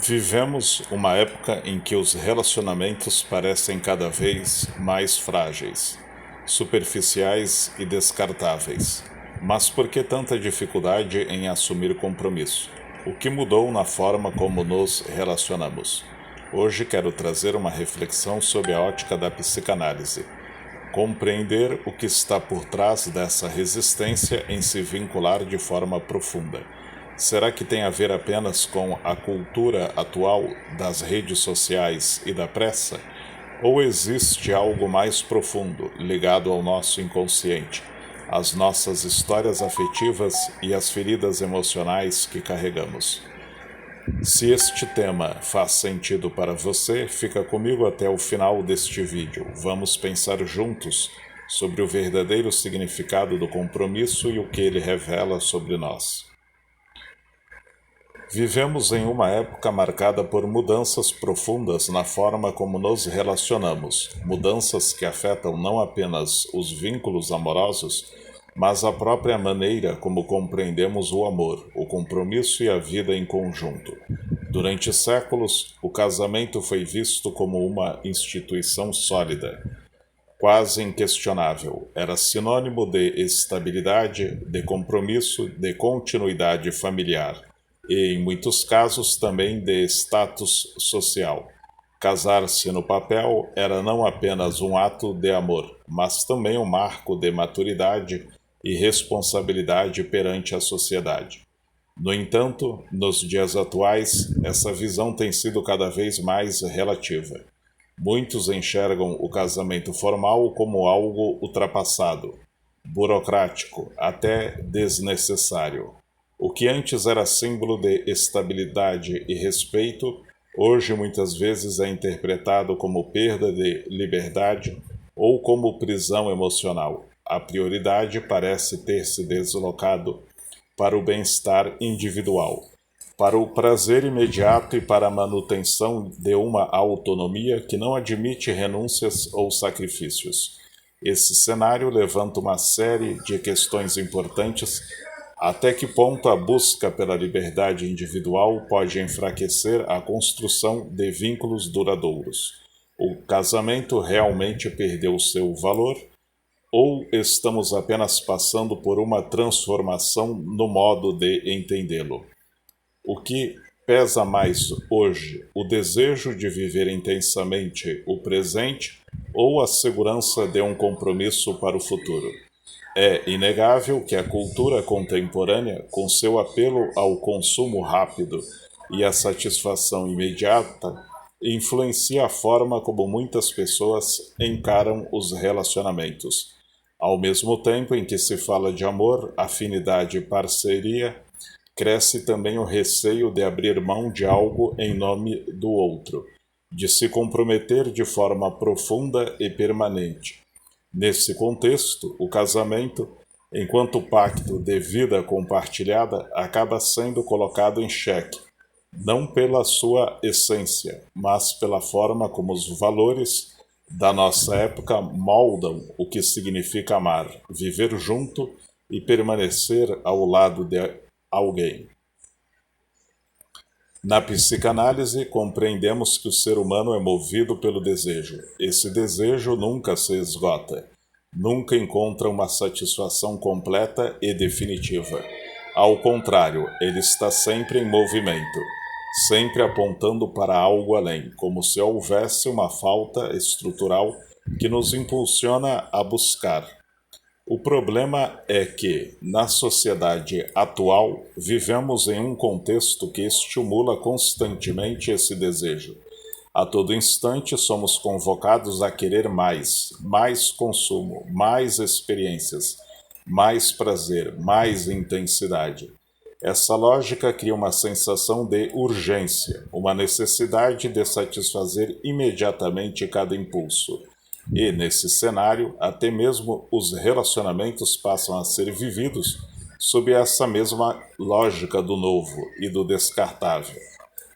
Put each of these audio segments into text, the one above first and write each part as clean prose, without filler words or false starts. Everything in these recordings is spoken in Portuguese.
Vivemos uma época em que os relacionamentos parecem cada vez mais frágeis, superficiais e descartáveis. Mas por que tanta dificuldade em assumir compromisso? O que mudou na forma como nos relacionamos? Hoje quero trazer uma reflexão sob a ótica da psicanálise. Compreender o que está por trás dessa resistência em se vincular de forma profunda. Será que tem a ver apenas com a cultura atual das redes sociais e da pressa? Ou existe algo mais profundo, ligado ao nosso inconsciente, às nossas histórias afetivas e às feridas emocionais que carregamos? Se este tema faz sentido para você, fica comigo até o final deste vídeo. Vamos pensar juntos sobre o verdadeiro significado do compromisso e o que ele revela sobre nós. Vivemos em uma época marcada por mudanças profundas na forma como nos relacionamos, mudanças que afetam não apenas os vínculos amorosos, mas a própria maneira como compreendemos o amor, o compromisso e a vida em conjunto. Durante séculos, o casamento foi visto como uma instituição sólida, quase inquestionável. Era sinônimo de estabilidade, de compromisso, de continuidade familiar e, em muitos casos, também de status social. Casar-se no papel era não apenas um ato de amor, mas também um marco de maturidade e responsabilidade perante a sociedade. No entanto, nos dias atuais, essa visão tem sido cada vez mais relativa. Muitos enxergam o casamento formal como algo ultrapassado, burocrático, até desnecessário. O que antes era símbolo de estabilidade e respeito, hoje muitas vezes é interpretado como perda de liberdade ou como prisão emocional. A prioridade parece ter se deslocado para o bem-estar individual, para o prazer imediato e para a manutenção de uma autonomia que não admite renúncias ou sacrifícios. Esse cenário levanta uma série de questões importantes. Até que ponto a busca pela liberdade individual pode enfraquecer a construção de vínculos duradouros? O casamento realmente perdeu seu valor? Ou estamos apenas passando por uma transformação no modo de entendê-lo? O que pesa mais hoje, o desejo de viver intensamente o presente ou a segurança de um compromisso para o futuro? É inegável que a cultura contemporânea, com seu apelo ao consumo rápido e à satisfação imediata, influencia a forma como muitas pessoas encaram os relacionamentos. Ao mesmo tempo em que se fala de amor, afinidade e parceria, cresce também o receio de abrir mão de algo em nome do outro, de se comprometer de forma profunda e permanente. Nesse contexto, o casamento, enquanto pacto de vida compartilhada, acaba sendo colocado em xeque, não pela sua essência, mas pela forma como os valores da nossa época moldam o que significa amar, viver junto e permanecer ao lado de alguém. Na psicanálise, compreendemos que o ser humano é movido pelo desejo. Esse desejo nunca se esgota, nunca encontra uma satisfação completa e definitiva. Ao contrário, ele está sempre em movimento, sempre apontando para algo além, como se houvesse uma falta estrutural que nos impulsiona a buscar. O problema é que, na sociedade atual, vivemos em um contexto que estimula constantemente esse desejo. A todo instante somos convocados a querer mais, mais consumo, mais experiências, mais prazer, mais intensidade. Essa lógica cria uma sensação de urgência, uma necessidade de satisfazer imediatamente cada impulso. E, nesse cenário, até mesmo os relacionamentos passam a ser vividos sob essa mesma lógica do novo e do descartável.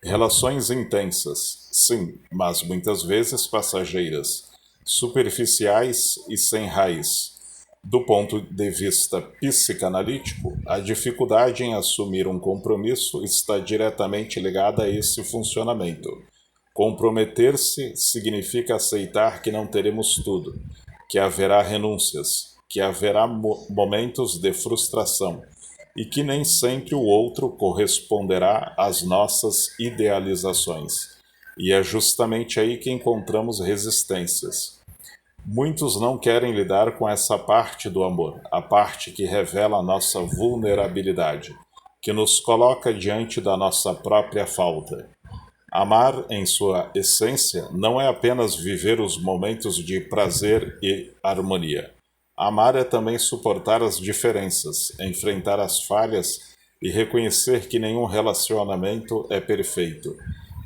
Relações intensas, sim, mas muitas vezes passageiras, superficiais e sem raiz. Do ponto de vista psicanalítico, a dificuldade em assumir um compromisso está diretamente ligada a esse funcionamento. Comprometer-se significa aceitar que não teremos tudo, que haverá renúncias, que haverá momentos de frustração e que nem sempre o outro corresponderá às nossas idealizações. E é justamente aí que encontramos resistências. Muitos não querem lidar com essa parte do amor, a parte que revela a nossa vulnerabilidade, que nos coloca diante da nossa própria falta. Amar, em sua essência, não é apenas viver os momentos de prazer e harmonia. Amar é também suportar as diferenças, enfrentar as falhas e reconhecer que nenhum relacionamento é perfeito.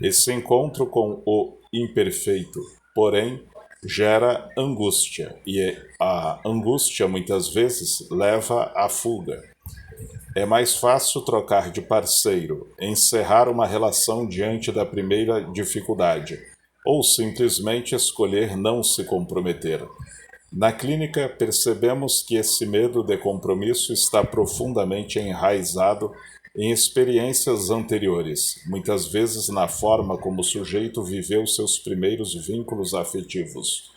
Esse encontro com o imperfeito, porém, gera angústia, e a angústia muitas vezes leva à fuga. É mais fácil trocar de parceiro, encerrar uma relação diante da primeira dificuldade, ou simplesmente escolher não se comprometer. Na clínica, percebemos que esse medo de compromisso está profundamente enraizado em experiências anteriores, muitas vezes na forma como o sujeito viveu seus primeiros vínculos afetivos,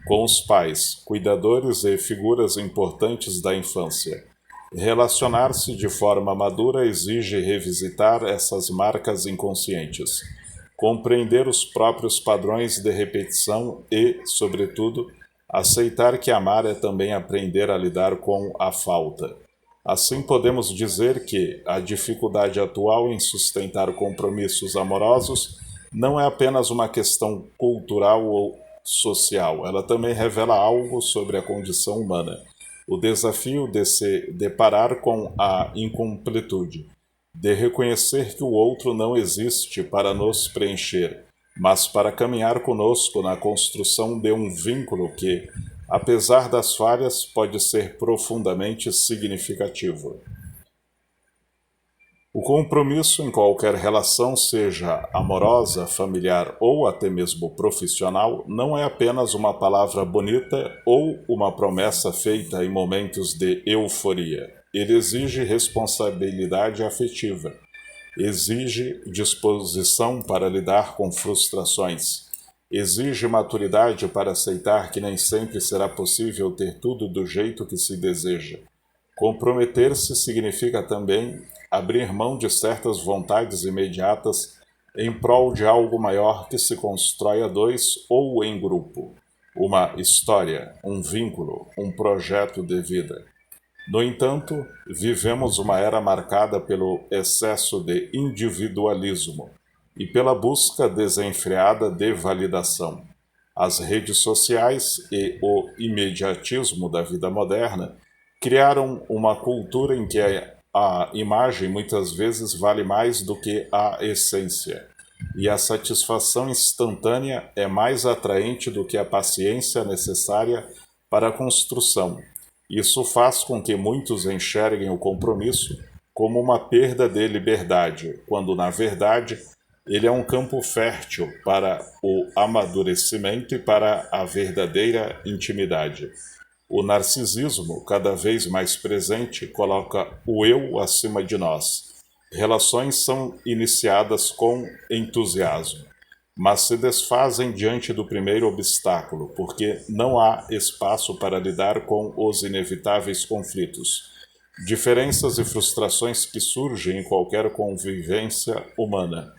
com os pais, cuidadores e figuras importantes da infância. Relacionar-se de forma madura exige revisitar essas marcas inconscientes, compreender os próprios padrões de repetição e, sobretudo, aceitar que amar é também aprender a lidar com a falta. Assim, podemos dizer que a dificuldade atual em sustentar compromissos amorosos não é apenas uma questão cultural ou social, ela também revela algo sobre a condição humana. O desafio de se deparar com a incompletude, de reconhecer que o outro não existe para nos preencher, mas para caminhar conosco na construção de um vínculo que, apesar das falhas, pode ser profundamente significativo. O compromisso em qualquer relação, seja amorosa, familiar ou até mesmo profissional, não é apenas uma palavra bonita ou uma promessa feita em momentos de euforia. Ele exige responsabilidade afetiva, exige disposição para lidar com frustrações, exige maturidade para aceitar que nem sempre será possível ter tudo do jeito que se deseja. Comprometer-se significa também abrir mão de certas vontades imediatas em prol de algo maior que se constrói a dois ou em grupo, uma história, um vínculo, um projeto de vida. No entanto, vivemos uma era marcada pelo excesso de individualismo e pela busca desenfreada de validação. As redes sociais e o imediatismo da vida moderna criaram uma cultura em que a imagem muitas vezes vale mais do que a essência, e a satisfação instantânea é mais atraente do que a paciência necessária para a construção. Isso faz com que muitos enxerguem o compromisso como uma perda de liberdade, quando, na verdade, ele é um campo fértil para o amadurecimento e para a verdadeira intimidade. O narcisismo, cada vez mais presente, coloca o eu acima de nós. Relações são iniciadas com entusiasmo, mas se desfazem diante do primeiro obstáculo, porque não há espaço para lidar com os inevitáveis conflitos, diferenças e frustrações que surgem em qualquer convivência humana.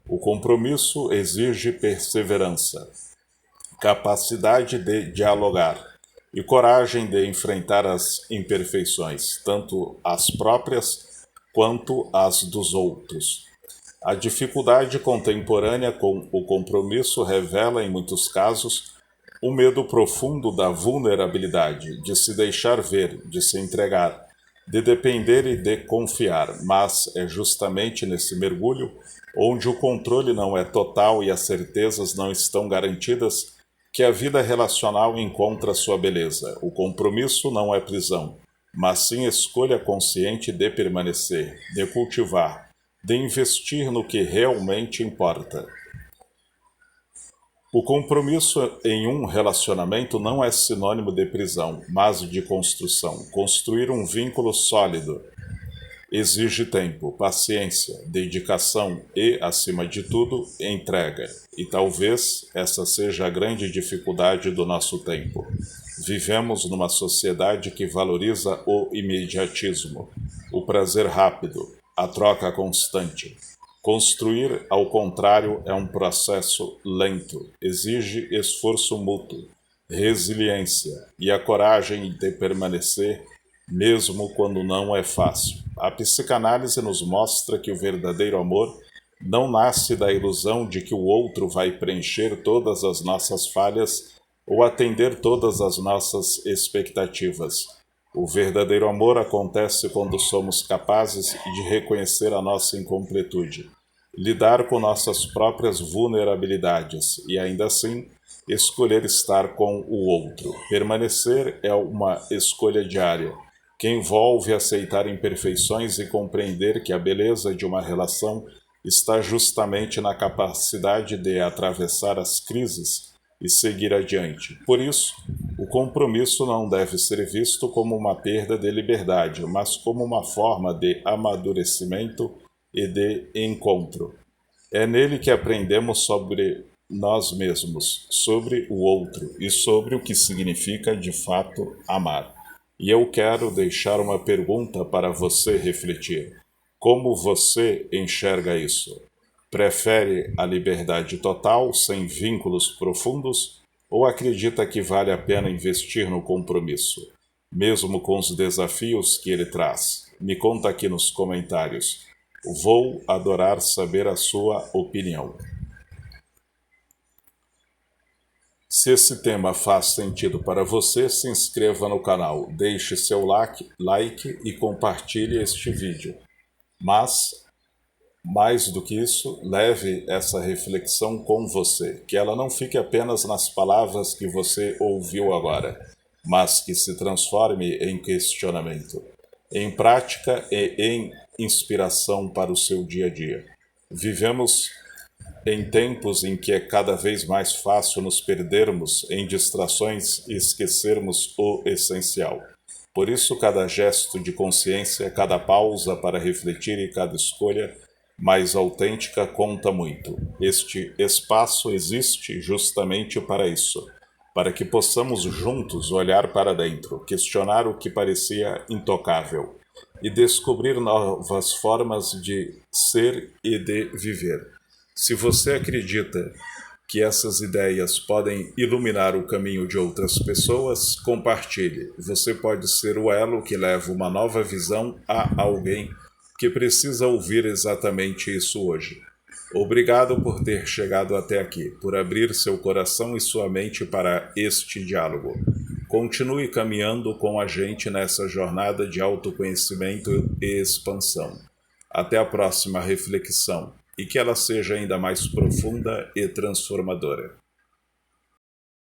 O compromisso exige perseverança, capacidade de dialogar e coragem de enfrentar as imperfeições, tanto as próprias quanto as dos outros. A dificuldade contemporânea com o compromisso revela, em muitos casos, um medo profundo da vulnerabilidade, de se deixar ver, de se entregar, de depender e de confiar, mas é justamente nesse mergulho, onde o controle não é total e as certezas não estão garantidas, que a vida relacional encontra sua beleza. O compromisso não é prisão, mas sim escolha consciente de permanecer, de cultivar, de investir no que realmente importa. O compromisso em um relacionamento não é sinônimo de prisão, mas de construção. Construir um vínculo sólido exige tempo, paciência, dedicação e, acima de tudo, entrega. E talvez essa seja a grande dificuldade do nosso tempo. Vivemos numa sociedade que valoriza o imediatismo, o prazer rápido, a troca constante. Construir, ao contrário, é um processo lento, exige esforço mútuo, resiliência e a coragem de permanecer mesmo quando não é fácil. A psicanálise nos mostra que o verdadeiro amor não nasce da ilusão de que o outro vai preencher todas as nossas falhas ou atender todas as nossas expectativas. O verdadeiro amor acontece quando somos capazes de reconhecer a nossa incompletude, lidar com nossas próprias vulnerabilidades e, ainda assim, escolher estar com o outro. Permanecer é uma escolha diária, que envolve aceitar imperfeições e compreender que a beleza de uma relação está justamente na capacidade de atravessar as crises e seguir adiante. Por isso, o compromisso não deve ser visto como uma perda de liberdade, mas como uma forma de amadurecimento e de encontro. É nele que aprendemos sobre nós mesmos, sobre o outro e sobre o que significa de fato amar. E eu quero deixar uma pergunta para você refletir. Como você enxerga isso? Prefere a liberdade total, sem vínculos profundos, ou acredita que vale a pena investir no compromisso, mesmo com os desafios que ele traz? Me conta aqui nos comentários. Vou adorar saber a sua opinião. Se esse tema faz sentido para você, se inscreva no canal, deixe seu like e compartilhe este vídeo. Mas, mais do que isso, leve essa reflexão com você, que ela não fique apenas nas palavras que você ouviu agora, mas que se transforme em questionamento, em prática e em inspiração para o seu dia a dia. Vivemos em tempos em que é cada vez mais fácil nos perdermos em distrações e esquecermos o essencial. Por isso, cada gesto de consciência, cada pausa para refletir e cada escolha mais autêntica conta muito. Este espaço existe justamente para isso, para que possamos juntos olhar para dentro, questionar o que parecia intocável e descobrir novas formas de ser e de viver. Se você acredita que essas ideias podem iluminar o caminho de outras pessoas, compartilhe. Você pode ser o elo que leva uma nova visão a alguém que precisa ouvir exatamente isso hoje. Obrigado por ter chegado até aqui, por abrir seu coração e sua mente para este diálogo. Continue caminhando com a gente nessa jornada de autoconhecimento e expansão. Até a próxima reflexão. E que ela seja ainda mais profunda e transformadora.